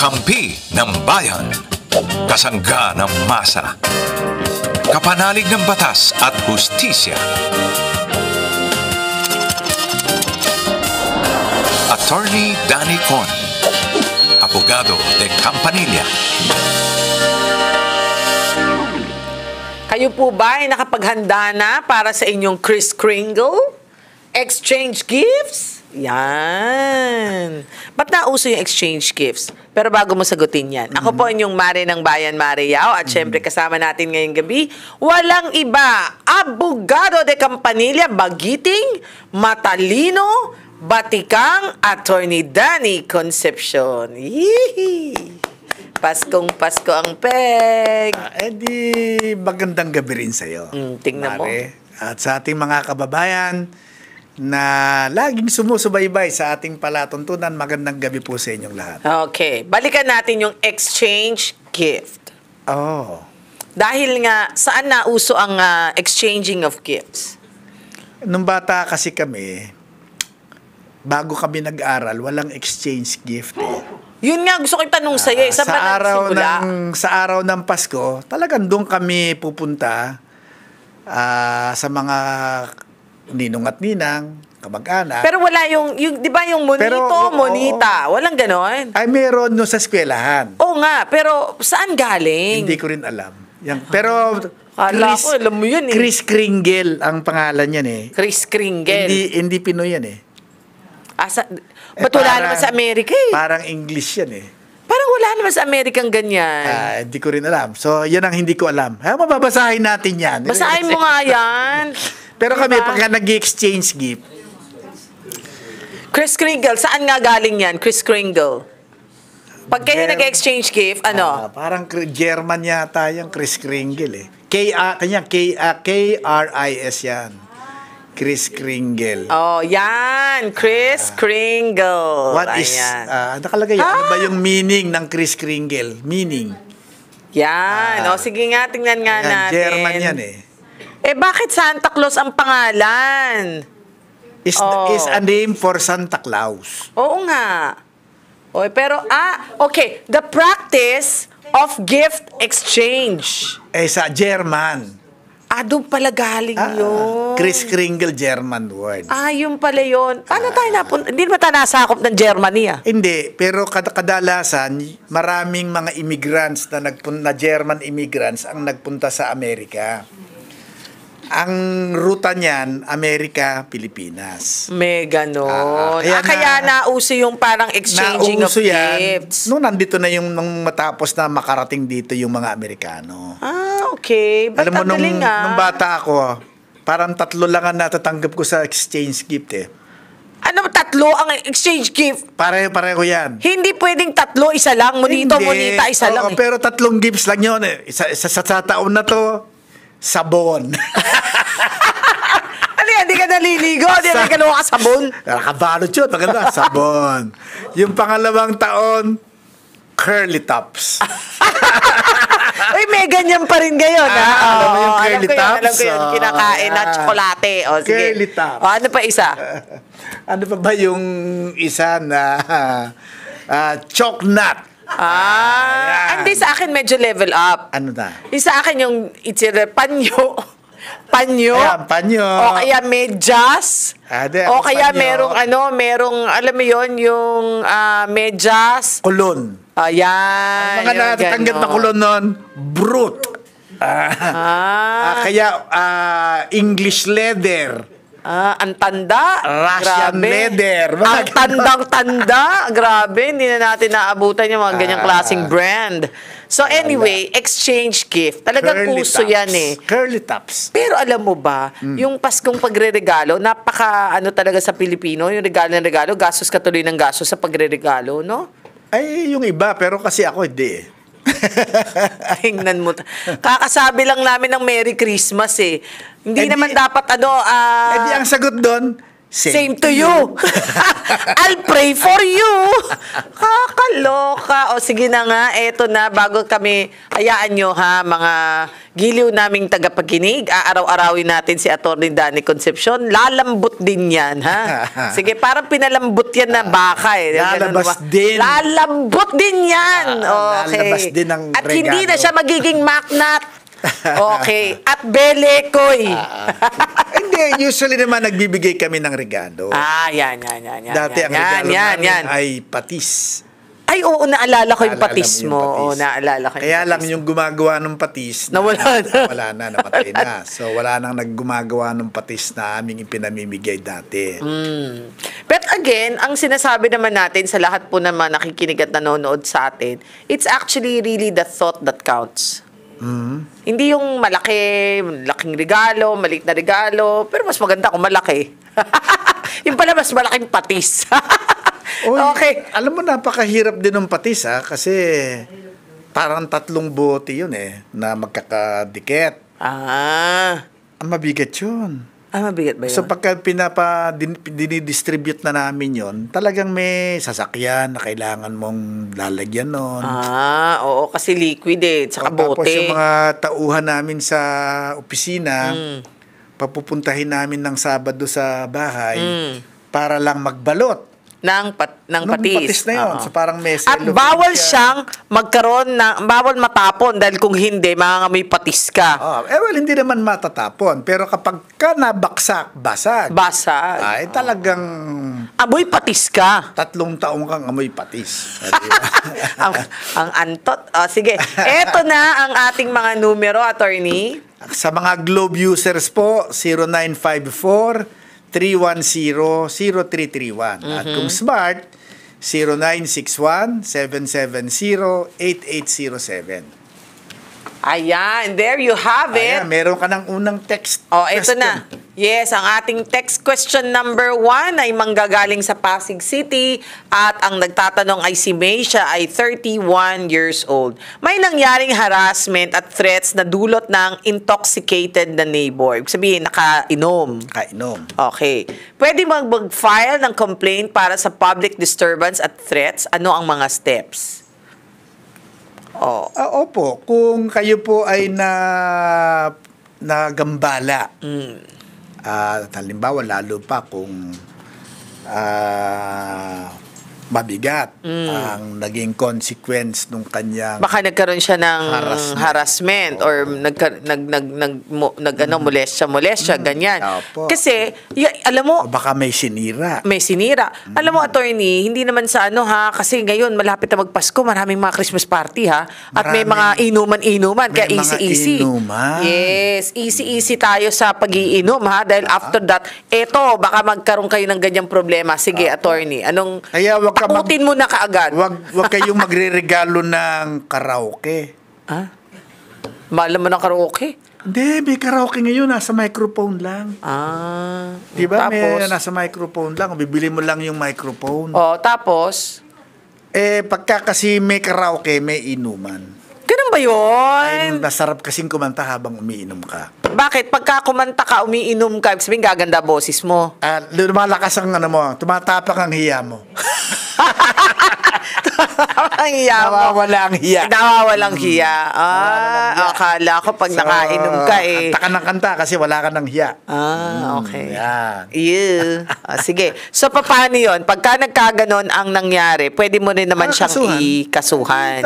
Kakampi ng bayan. Kasangga ng masa. Kapanalig ng batas at hustisya. Attorney Danny Con. Abogado de Campanilla. Kayo po ba ay nakapaghanda na para sa inyong Kris Kringle? Exchange gifts? Yan. Ba't nauso yung exchange gifts? Pero bago mo sagutin yan, ako po inyong Mare ng Bayan, Mare Yao. At syempre kasama natin ngayong gabi, walang iba, Abogado de Campanilla, Bagiting, Matalino, Batikang, Attorney Danny Concepcion. Yee! Paskong Pasko ang peg. Di magandang gabi rin sa'yo. Tingnan mo. At sa ating mga kababayan na laging sumusubaybay sa ating palatuntunan, magandang gabi po sa inyong lahat. Okay. Balikan natin yung exchange gift. Oh. Dahil nga, saan nauso ang exchanging of gifts? Nung bata kasi kami, bago kami nag-aral, walang exchange gift eh. Yun nga, gusto ko itanong sa'yo. Sa araw ng Pasko, talagang doon kami pupunta sa mga ninong at ninang, kamag-anak. Pero wala yung di ba yung monito, monita? Walang ganon? Ay, meron no sa eskwelahan. Oo nga, pero saan galing? Hindi ko rin alam. Pero Kala ko, alam mo yun eh. Kris Kringle ang pangalan yan eh. Kris Kringle. Hindi Pinoy yan eh. Ba't wala naman sa Amerika eh? Parang English yan eh. Parang wala naman sa Amerikang ganyan. Hindi ko rin alam. So, yan ang hindi ko alam. Mababasahin natin yan. Basahin mo nga yan. Pero kami, pagka nag-exchange gift. Kris Kringle, saan nga galing yan? Kris Kringle. Pag kayo nag-exchange gift, ano? Parang German yata yung Kris Kringle eh. K-R-I-S yan. Kris Kringle. Oh, yan. Kris Kringle. What is, nakalagay, ano ba yung meaning ng Kris Kringle? Meaning. Yan. Sige nga, tingnan nga natin. German yan eh. Bakit Santa Claus ang pangalan? Is a name for Santa Claus. Oo nga. Pero, okay. The practice of gift exchange. Sa German. Doon pala galing yun. Kris Kringle, German word. Yun pala yun. Paano tayo napunta? Hindi naman tayo nasakop ng Germany Hindi, pero kadalasan, maraming mga immigrants na German immigrants ang nagpunta sa Amerika. Ang ruta niyan, Amerika, Pilipinas. May ganon. Kaya nauso yung parang exchanging of gifts. Noon nandito na yung nung matapos na makarating dito yung mga Amerikano. Okay. Ba't alam mo, nung bata ako, parang 3 lang ang natatanggap ko sa exchange gift eh. Ano, 3 ang exchange gift? Pareho yan. Hindi pwedeng 3, isa lang. Monita, isa lang. Pero 3 gifts lang yun eh. Sa taon na to, sabon. Hindi ka naliligo, hindi ka naluha ka sabon. Nakabalot yun, maganda, sabon. Yung pangalawang taon, curly tops. May ganyan pa rin ngayon. Alam mo yung curly tops? Alam ko yun, kinakain na tsokolate. Curly tops. Ano pa isa? Ano pa ba yung isa na chocolate? Hindi, sa akin medyo level up. Ano na? Yung sa akin yung panyo. Ayan, panyo. O kaya medyas. O kaya panyo. merong, alam mo yun, yung medyas. Kulon. Ayan. Ang mga natatanggap na kulon nun, brute. Kaya English leather. Ang tanda. Russian leather. Ang tandang-tanda. Grabe, hindi na natin naabutan yung mga ganyang klaseng brand. So anyway, exchange gift. Talagang puso yan eh. Curly tops. Pero alam mo ba, yung Paskong pagre-regalo, napaka talaga sa Pilipino, yung regalo, gastos katuloy ng gastos sa pagre-regalo, no? Ay, yung iba, pero kasi ako hindi eh. Tingnan mo. Kakasabi lang namin ng Merry Christmas eh. Hindi naman dapat di ang sagot doon, Same to you. I'll pray for you. Kakaloka. O sige na nga, eto na, bago kami, hayaan nyo ha, mga giliw naming tagapakinig, aaraw-arawin natin si Atty. Danny Concepcion. Lalambot din yan, ha? Sige, parang pinalambot yan na baka eh. Lalabas din. Lalambot din yan. Okay. Lalabas din ang At regalo. hindi na siya magiging maknat. Okay. At belekoy. Hindi, usually naman nagbibigay kami ng regalo. Yan. Dati ang regalo namin yan. ay patis. Ay, oo, naalala ko yung Naalala patis mo yung mo. patis. Oo, naalala ko yung Kaya patis lang yung gumagawa ng patis. Nawala na. Namatay na. So, wala nang naggumagawa ng patis na aming ipinamimigay dati. But again, ang sinasabi naman natin sa lahat po ng mga nakikinig at nanonood sa atin, it's actually really the thought that counts. Hindi yung malaking regalo, maliit na regalo, pero mas maganda kung malaki. Yung pala mas malaking patis. Oy, Okay. Alam mo, napakahirap din ng patis kasi parang 3 bote yun na magkakadikit. Ang mabigat yun. Mabigat ba yun? So pagka dinidistribute na namin yon, talagang may sasakyan na kailangan mong lalagyan nun. Oo, kasi liquid tsaka Tapos bote. yung mga tauhan namin sa opisina, papupuntahin namin ng Sabado sa bahay para lang magbalot. ng patis. Na yun. Oo. So parang may At cellophane bawal siya. siyang magkaroon bawal matapon dahil kung hindi, may patis ka. Well, hindi naman matatapon. Pero kapag ka nabaksak, basag. Basag. Ay, talagang Amoy patis ka. 3 taong kang amoy patis. ang antot. Sige. Eto na ang ating mga numero, attorney. Sa mga Globe users po, 0954-310-0331. At kung smart, 0961-770-8807. Ayan, there you have it. Ayan, meron ka ng unang text. Ito na. Yes, ang ating text question number 1 ay manggagaling sa Pasig City at ang nagtatanong ay si May, siya ay 31 years old. May nangyaring harassment at threats na dulot ng intoxicated na neighbor. Ibig sabihin, nakainom. Kainom. Okay. Pwede mag-file ng complaint para sa public disturbance at threats? Ano ang mga steps? Opo, kung kayo po ay nagambala, halimbawa lalo pa kung mabigat ang naging consequence nung kanyang Baka nagkaroon siya ng harassment or molestya, ganyan. Opo. Kasi, alam mo, o baka may sinira. Alam mo, attorney, hindi naman sa kasi ngayon, malapit na magpasko, maraming mga Christmas party, ha? At may mga inuman-inuman, kaya May mga easy-easy. inuman. Yes, easy-easy tayo sa pag-iinom, ha? Dahil after that, baka magkaroon kayo ng ganyang problema. Sige, attorney, Kaya wag ka takutin mo na kaagad. Wag kayong magre-regalo ng karaoke. Mahal mo ng karaoke? Hindi, may karaoke ngayon, nasa microphone lang. Di ba? Tapos? May nasa microphone lang. Bibili mo lang yung microphone. Tapos? Pagka kasi may karaoke, may inuman. Ganun ba yun? Masarap kasing kumanta habang umiinom ka. Bakit? Pagka kumanta ka, umiinom ka, sabihin gaganda boses mo. Lumalakas ang tumatapak ang hiya mo. Ang hiya mo. Nawawala ang hiya. Nawawalang hiya. Akala ko pag nakainom ka Kanta ka ng kanta kasi wala ka ng hiya. Okay. Yan. Ew. Sige. So, paano yun? Pagka nagkaganon ang nangyari, pwede mo rin naman siyang kasuhan. ikasuhan.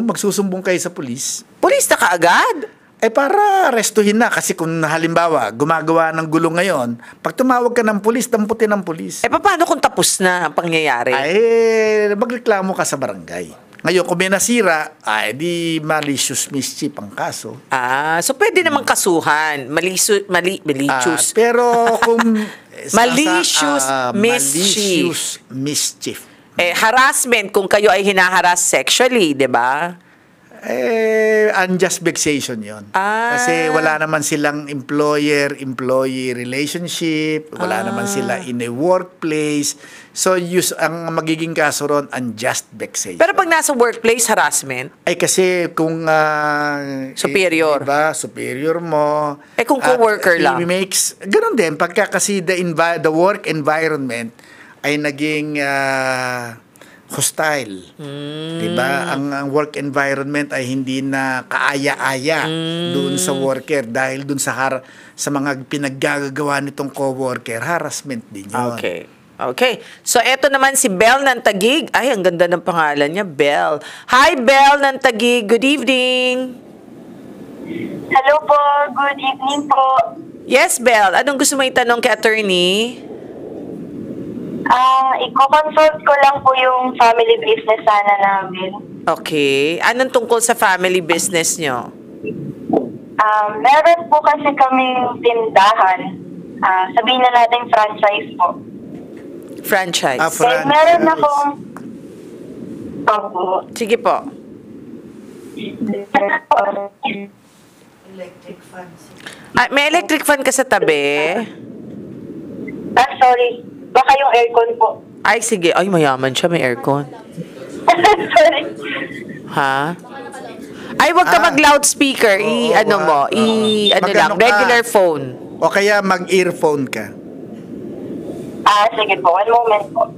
Magsusumbong kayo sa pulis. Pulis na kaagad? Para restuhin na kasi kung halimbawa gumagawa ng gulo ngayon, pag tumawag ka ng pulis, damputin ng pulis. Paano kung tapos na ang pangyayari? Magreklamo ka sa barangay. Ngayon, kung may nasira, di malicious mischief ang kaso. So pwede namang kasuhan. Malicious. Pero kung Malicious mischief. Harassment kung kayo ay hinaharas sexually, 'di ba? Unjust vexation yon. Ah. Kasi wala naman silang employer-employee relationship, wala naman sila in a workplace. So, ang magiging kaso ron, unjust vexation. Pero pag nasa workplace, harassment? Ay kasi kung Superior. diba, superior mo. Kung co-worker lang? Ganun din, pagka kasi the work environment ay naging hostile. Diba? Ang work environment ay hindi na kaaya-aya doon sa worker dahil doon sa mga pinaggagawa nitong co-worker, harassment din yun. Okay. So, eto naman si Belle ng Taguig. Ay, ang ganda ng pangalan niya, Belle. Hi, Belle ng Taguig. Good evening. Hello po. Good evening po. Yes, Belle. Anong gusto mo itanong kay attorney? Iko-consult ko lang po yung family business sana namin. Okay. Anong tungkol sa family business nyo? Meron po kasi kaming tindahan. Sabihin na natin franchise po. Franchise. Franchise. Meron akong... Opo. Sige po. May electric fan ka sa tabi? Sorry. Baka yung aircon po. Ay, sige. Ay, mayaman siya. May aircon. Sorry. Ha? Ay, wag ka mag-loudspeaker. Mag-ano ka? Regular phone. O kaya mag-earphone ka. Sige po. One moment po.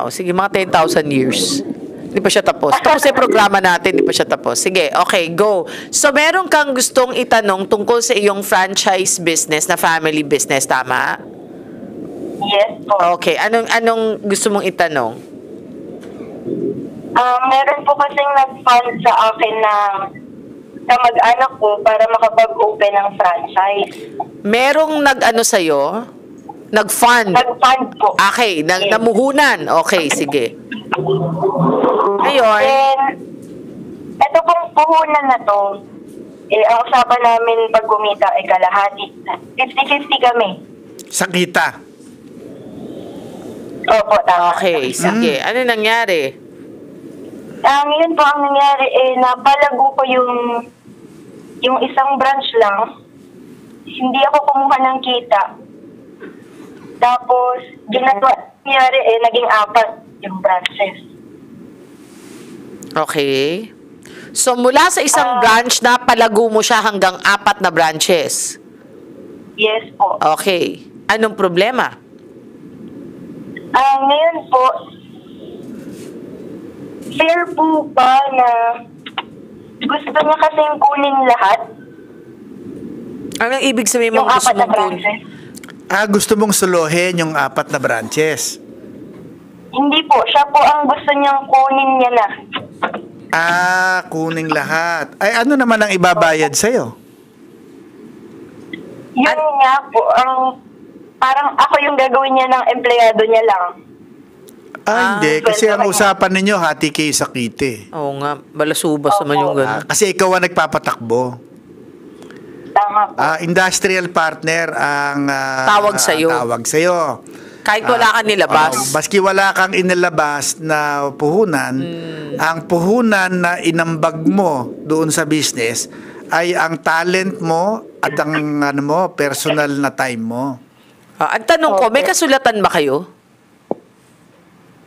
Sige, mga 10,000 years. Hindi pa siya tapos. Tapos yung programa natin, hindi pa siya tapos. Sige, okay, go. So, meron kang gustong itanong tungkol sa iyong franchise business na family business, tama? Yes po. Okay, anong gusto mong itanong? Meron po kasing nag-fund sa akin na mag-anak ko para makapag-open ng franchise. Merong nag-ano sa'yo? Nag-fund? Nag-fund po. Okay, Yes. namuhunan. Okay, sige. Ngayon, Then, ito pong puhunan na to, ang usapan namin pag kumita ay kalahati. 50-50 kami. Sa kita. Opo, tama. okay, sige. Ano nangyari? Ngayon po ang nangyari, napalago ko yung isang branch lang. Hindi ako kumuha ng kita. Tapos, nangyari, naging 4 yung branches. Okay. So, mula sa isang branch na palago mo siya hanggang 4 na branches. Yes po. Okay. Anong problema? Ngayon po, fair po ba na gusto niya kasing kunin lahat? Anong ibig sabihin mo Yung gusto 4 na mong kunin? branches? Gusto mong suluhin yung 4 na branches. Hindi po. Siya po ang gusto niyang kunin niya na. Kuning lahat. Ay, ano naman ang ibabayad sa'yo? Yun nga po, parang ako yung gagawin niya ng empleyado niya lang. Hindi. Kasi ang Kwento usapan ninyo, hati kayo sa kite. Oo nga, balasubas naman yung gano'n. Kasi ikaw ang nagpapatakbo. Tama po. Industrial partner ang Tawag sa'yo. Tawag sa'yo. Kahit wala ka nilabas. Baski wala kang inilabas na puhunan, ang puhunan na inambag mo doon sa business ay ang talent mo at ang personal na time mo. Ang tanong ko, may kasulatan ba kayo?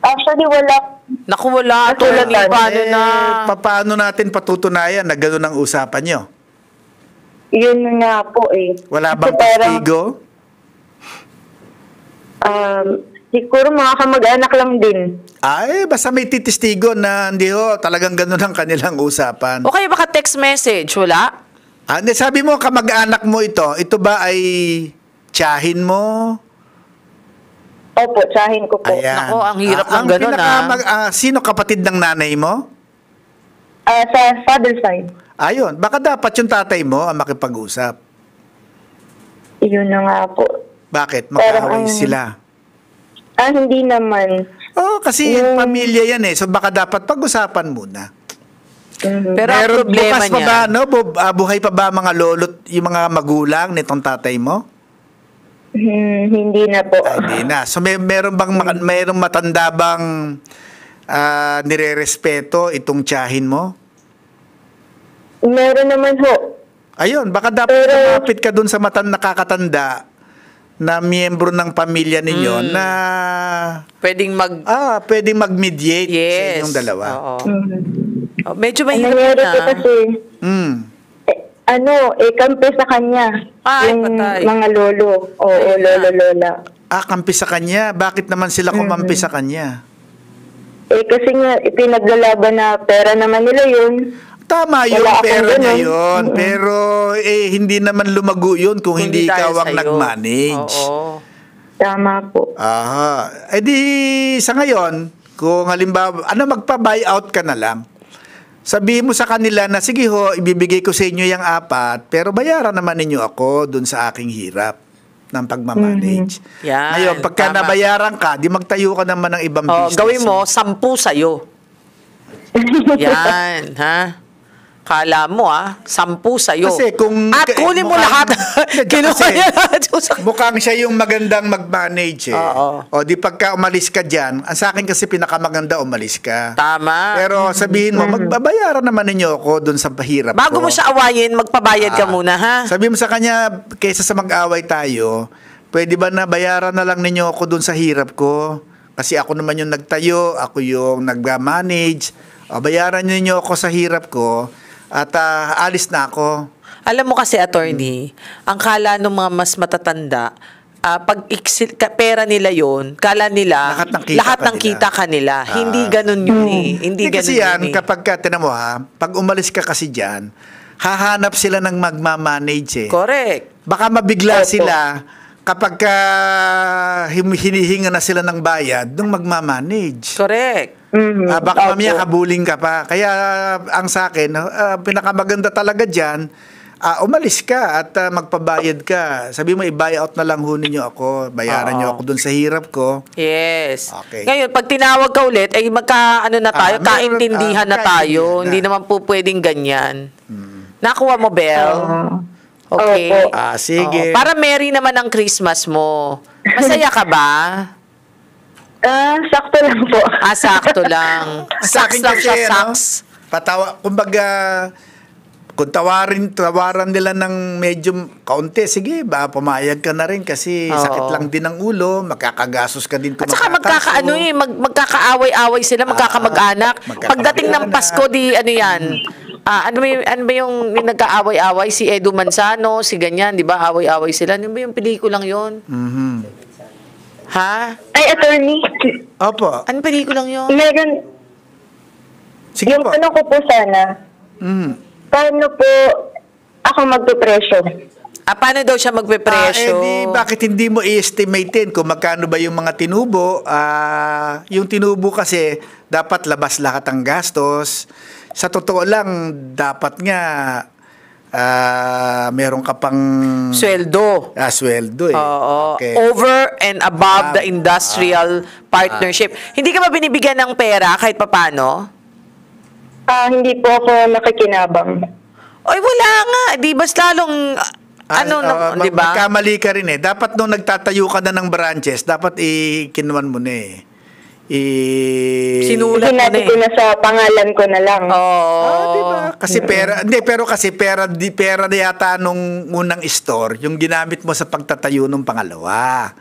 Actually, wala. Naku, wala. Tulad ni paano na. Paano natin patutunayan na gano'n ang usapan nyo? Yun nga po eh. Wala bang Kasi parang, testigo? siguro mga kamag-anak lang din. Ay, basta may titistigo na hindi talagang gano'n ang kanilang usapan. O kaya baka text message, wala? Hindi, sabi mo, kamag-anak mo ito ba ay tiyahin mo? Opo, tsahin ko po. Ayan. Nako, ang hirap ng ganun, Sino kapatid ng nanay mo? Sa father side. Ayun, baka dapat yung tatay mo ang makipag-usap. Yun na nga po. Bakit? Magkaaway Pero, sila. Hindi naman. Kasi pamilya yan eh. So baka dapat pag-usapan muna. Pero ang problema bukas pa ba, niya, buhay pa ba mga lolot, yung mga magulang nitong tatay mo? Hindi na po. Hindi na. So meron matanda bang nire-respeto itong tiyahin mo? Meron naman ho. Ayun, baka dapat Pero- lumapit ka dun sa nakakatanda na miyembro ng pamilya ninyo na Pwedeng pwedeng mag-mediate sa yes. inyong dalawa. Oo. Mhm. Oh, medyo Ang mahirap nangyari po na. kasi, Mm. kampi sa kanya. Ay, yung patay. mga lolo. Oo, Ayun na. lolo-lola. Kampi sa kanya. Bakit naman sila kumampi sa kanya? Kasi nga, ipinaglalaban na pera naman nila yun. Tama yung Wala akong pera niya ganun. yun. Mm-mm. Pero hindi naman lumago yun kung hindi dahil ikaw ang sa'yo. nag-manage. Oo. Tama po. Aha. Di sa ngayon, kung halimbawa, magpa-buyout ka na lang. Sabihin mo sa kanila na, sige ho, ibibigay ko sa inyo yung 4, pero bayaran naman ninyo ako dun sa aking hirap ng pagmamanage. Yan, Ngayon, pagka tama. nabayaran ka, di magtayo ka naman ng ibang Oh, business. gawin mo 10 sa'yo. Yan, ha? Kala mo, 10 sa'yo. Kasi kung- At kunin mo mukhang- lahat. Kinuha Kasi- niya lahat. Mukhang siya yung magandang mag-manage eh. Oo. O di pagka umalis ka dyan, ang sa akin kasi pinakamaganda umalis ka. Tama. Pero sabihin mo, magbabayaran naman ninyo ako dun sa pahirap Bago ko. mo siya awayin, magpabayad ka muna, ha? Sabihin mo sa kanya, kaysa sa mag-away tayo, pwede ba na bayaran na lang ninyo ako dun sa hirap ko? Kasi ako naman yung nagtayo, ako yung nag-manage. O, bayaran ninyo ako sa hirap ko at alis na ako. Alam mo kasi, attorney, ang kala ng mga mas matatanda, pag pera nila yon, kala nila Lahat ng kita kanila. Hindi ganun yun eh. Hindi ganun kasi yan, yun eh. kapag tinan mo pag umalis ka kasi dyan, hahanap sila ng magmamanage eh. Correct. Baka mabigla Opo. sila kapag hinihinga na sila ng bayad nung magmamanage. Correct. Mhm. Baka mamaya Opo. kabuling ka pa. Kaya ang sa akin, pinakamaganda talaga dyan, umalis ka at magpabayad ka. Sabi mo, i-buyout na lang ho ninyo ako. Bayaran Oo. nyo ako dun sa hirap ko. Yes. Okay. Ngayon, pag tinawag ka ulit, ay na tayo, meron- kaintindihan na tayo. kaintindihan na. Hindi naman po pwedeng ganyan. Nakuha mo, Bel? Okay. Opo. Sige. Oo. Para merry naman ang Christmas mo. Masaya ka ba? Sakto lang po. Sakto lang. Sa Saks akin lang siya, kasi, saks. kumbaga, kung tawaran nila ng medyo kaunti, sige, pumayag ka na rin kasi Oo. sakit lang din ang ulo, makakagasos ka din kung At saka makakaso. magkakaaway-away sila, magkakamag-anak. magkakamag-anak. Pagdating ng Pasko, yan? Ano ba yung nagkaaway-away? Si Edu Manzano, si ganyan, di ba? Away-away sila. Ano ba yung pelikulang yon? Mhm. Ha? Ay, attorney, Opo. Anong pelikulang yon? meron, Sige yung po. tanong ko po sana, Mhm. paano po ako magpipresyo? Paano daw siya magpe-presyo? Bakit hindi mo i-estimatein kung magkano ba yung mga tinubo? Yung tinubo kasi, dapat labas lahat ang gastos. Sa totoo lang, dapat nga, meron ka pang Sweldo. sweldo eh. Oo. Okay. Over and above the industrial partnership. Hindi ka ba binibigyan ng pera kahit papano? Hindi po ako nakikinabang. Oy, wala nga. Di ba lalong, di ba? Magkamali ka rin eh. Dapat nung nagtatayo ka na ng branches, dapat kinuman mo na eh. Sinulat mo na Hinati ko eh. na sa pangalan ko na lang. Oo. Diba? Kasi pero kasi pera na yata nung unang store, yung ginamit mo sa pagtatayo ng pangalawa.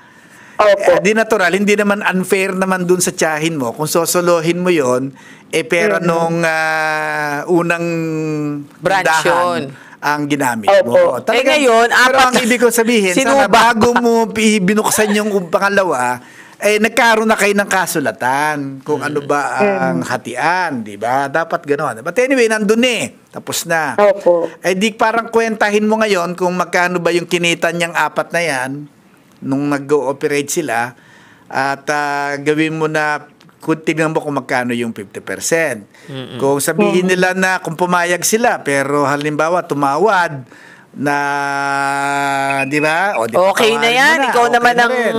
Opo. Di natural, hindi naman unfair naman dun sa tiyahin mo. Kung sosolohin mo yon, pera nung unang Branch tindahan yun. ang ginamit mo. Opo. Ngayon, pero apat ang ibig ko sabihin, sana Sinuba. bago mo binuksan yung pangalawa, nagkaroon na kayo ng kasulatan kung ano ba ang hatian, di ba? Dapat gano'n. But anyway, nandun tapos na. Opo. Di parang kwentahin mo ngayon kung magkano ba yung kinita niyang 4 na yan nung nag-ooperate sila at gawin mo na kung tignan mo kung magkano yung 50%. Kung sabihin nila na kung pumayag sila pero halimbawa tumawad na, di ba? O, di Okay na patawarin yan. mo na. Ikaw Okay naman na ang rin.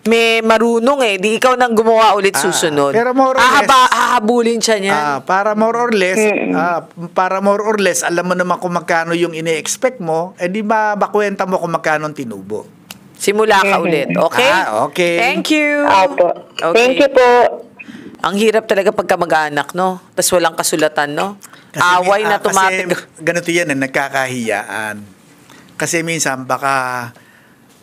may marunong eh. Di ikaw nang gumawa ulit susunod. pero more or less- Hahabulin siya niyan. Para more or less, alam mo naman kung magkano yung ine-expect mo, di ba bakwenta mo kung magkano ang tinubo. Simula ka ulit. Okay? Okay. Thank you. Opo. Okay. Thank you po. Ang hirap talaga pagka mag-anak, no? Tapos walang kasulatan, no? away na tumatig. Kasi ganito yan, nagkakahiyaan. Kasi minsan baka,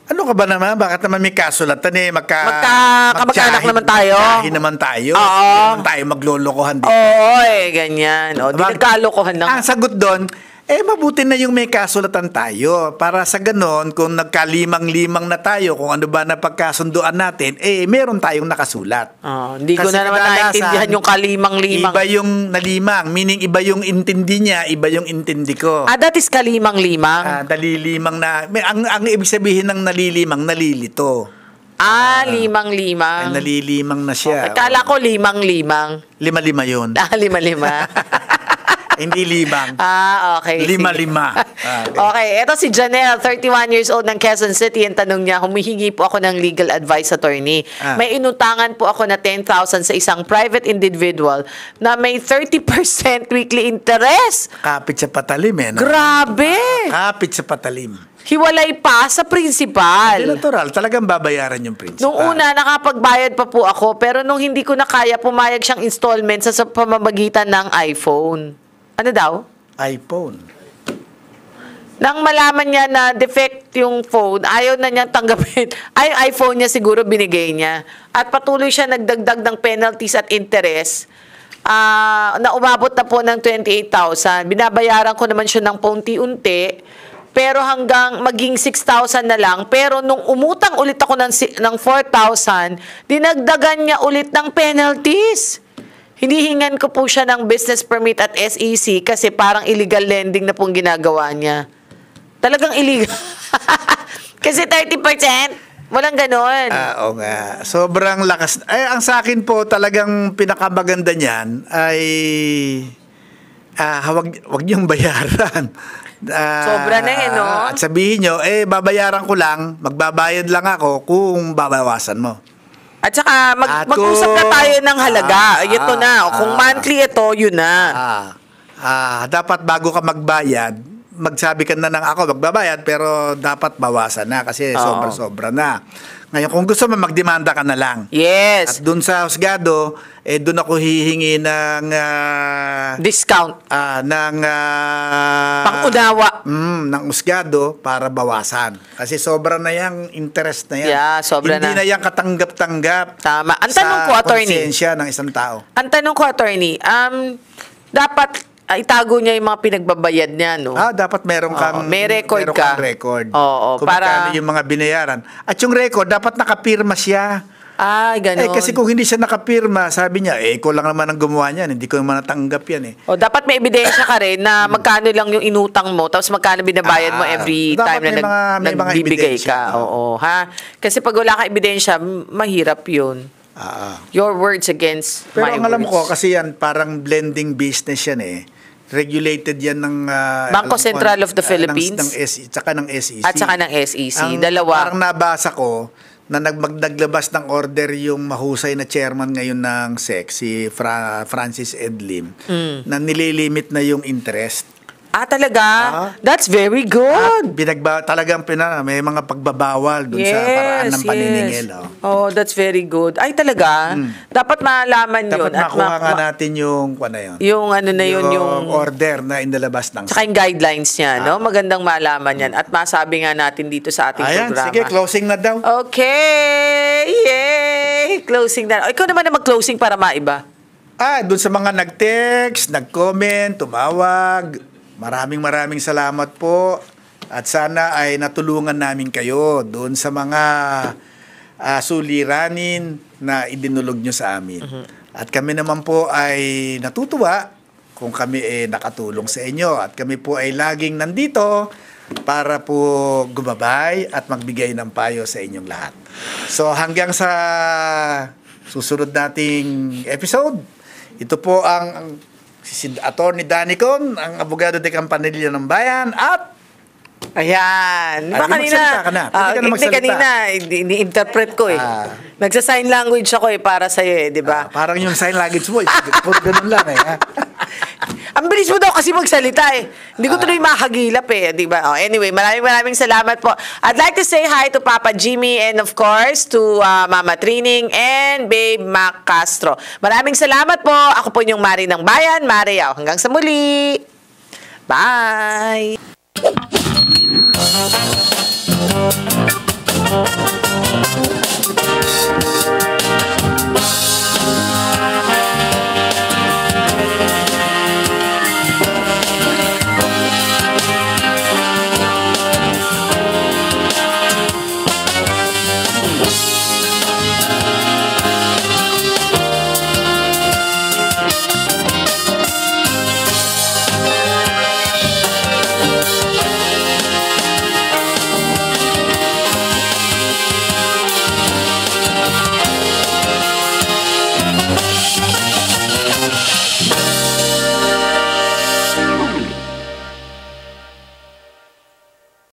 ano ka ba naman? Bakit naman may kasulatan Kamag-anak naman tayo. Magtsahin naman tayo. Oo. Hindi naman tayo maglolokohan dito. Oo, ganyan. O, di nagkalokohan lang. Ang sagot doon, mabuti na yung may kasulatan tayo. Para sa ganon, kung nagkalimang-limang na tayo, kung ano ba na pagkasunduan natin, meron tayong nakasulat. Hindi ko Kasi na naman kadalasan, naintindihan yung kalimang-limang. Iba yung nalimang, meaning iba yung intindi niya, iba yung intindi ko. That is kalimang-limang? Nalilimang na, ang ibig sabihin ng nalilimang, nalilito. Limang-limang. Nalilimang na siya. Kala ko limang-limang. Lima-lima yun. Lima-lima. Hindi limang. Okay. Lima-lima. Okay, eto si Janelle, 31 years old ng Quezon City. Ang tanong niya, humihingi po ako ng legal advice attorney. May inutangan po ako na 10,000 sa isang private individual na may 30% weekly interest. Kapit sa patalim no? Grabe! Kapit sa patalim. Hiwalay pa sa principal. Natural, talagang babayaran yung principal. Nung una, nakapagbayad pa po ako, pero nung hindi ko na kaya, pumayag siyang installment sa pamamagitan ng iPhone. Ano daw? iPhone. Nang malaman niya na defect yung phone, ayaw na niyang tanggapin. iPhone niya siguro binigay niya. At patuloy siya nagdagdag ng penalties at interest na umabot na po ng 28,000. Binabayaran ko naman siya ng paunti-unti, pero hanggang maging 6,000 na lang. Pero nung umutang ulit ako ng 4,000, dinagdagan niya ulit ng penalties. Hinihingan ko po siya ng business permit at SEC kasi parang illegal lending na pong ginagawa niya. Talagang illegal. Kasi 30%, walang ganon. Oo nga. Sobrang lakas. Ang sa akin po talagang pinakamaganda niyan ay wag niyong bayaran. Sobra na no? At sabihin nyo, babayaran ko lang, magbabayad lang ako kung babawasan mo. At saka mag-usap na tayo ng halaga. Ito na. Kung monthly ito, yun na. Dapat bago ka magbayad, magsabi ka na ng ako magbabayad pero dapat bawasan na kasi sobra-sobra na. Ngayon, kung gusto mo, magdemanda ka na lang. Yes. At dun sa husgado, dun ako hihingi ng discount. Pang-unawa. Ng husgado para bawasan. Kasi sobra na yung interest na yan. Yeah, sobra Hindi na. na yan katanggap-tanggap. Tama. Ang tanong ko, attorney. Sa konsensya ng isang tao. Ang tanong ko, attorney, dapat itago niya yung mga pinagbabayad niya, no? Dapat meron kang may record meron ka. kang record. Oo, kung para magkano yung mga binayaran. At yung record, dapat nakapirma siya. Ganon. Kasi kung hindi siya nakapirma, sabi niya, ko lang naman ang gumawa niyan, hindi ko naman natanggap yan dapat may ebidensya ka rin na magkano lang yung inutang mo, tapos magkano binabayad mo every time na nagbibigay ka. Oo, ha? Kasi pag wala ka ebidensya, mahirap yun. Your words against Pero my ang alam words. ko, kasi yan, parang blending business yan regulated yan ng Bangko Sentral of the Philippines ng SEC, tsaka ng SEC. At saka ng SEC. Dalawa. Parang nabasa ko na naglabas ng order yung mahusay na chairman ngayon ng SEC, si Francis Edlim, na nililimit na yung interest. Talaga? That's very good. Talagang may mga pagbabawal dun sa paraan ng paniningil. That's very good. Talaga? Dapat malaman yun. Dapat makuha nga natin yung yun. Yung yung order na inilabas ng tsaka yung guidelines niya, no? Magandang malaman yan. At masabi nga natin dito sa ating programa. Sige, closing na daw. Okay! Yay! Closing na. Ikaw naman na mag-closing para maiba. Dun sa mga nag-text, nag-comment, tumawag, maraming salamat po at sana ay natulungan namin kayo doon sa mga suliranin na idinulog nyo sa amin. At kami naman po ay natutuwa kung kami nakatulong sa inyo at kami po ay laging nandito para po gumabay at magbigay ng payo sa inyong lahat. So hanggang sa susunod nating episode, ito po ang si Attorney Danicon, ang abogado de Campanilla ng Bayan at ayan. Diba kanina? Magsalita ka na. Pwede ka na magsalita. Kanina, ini-interpret ko Nagsa-sign language ako para sa'yo di ba? Parang yung sign language mo, puro ganun lang Ang bilis mo daw kasi magsalita eh. Hindi ko tuloy makagilap eh, di ba? Oh, anyway, maraming salamat po. I'd like to say hi to Papa Jimmy and of course to Mama Trining and Babe Mac Castro. Maraming salamat po. Ako po yung Mari ng Bayan, Mari Yao. Hanggang sa muli. Bye!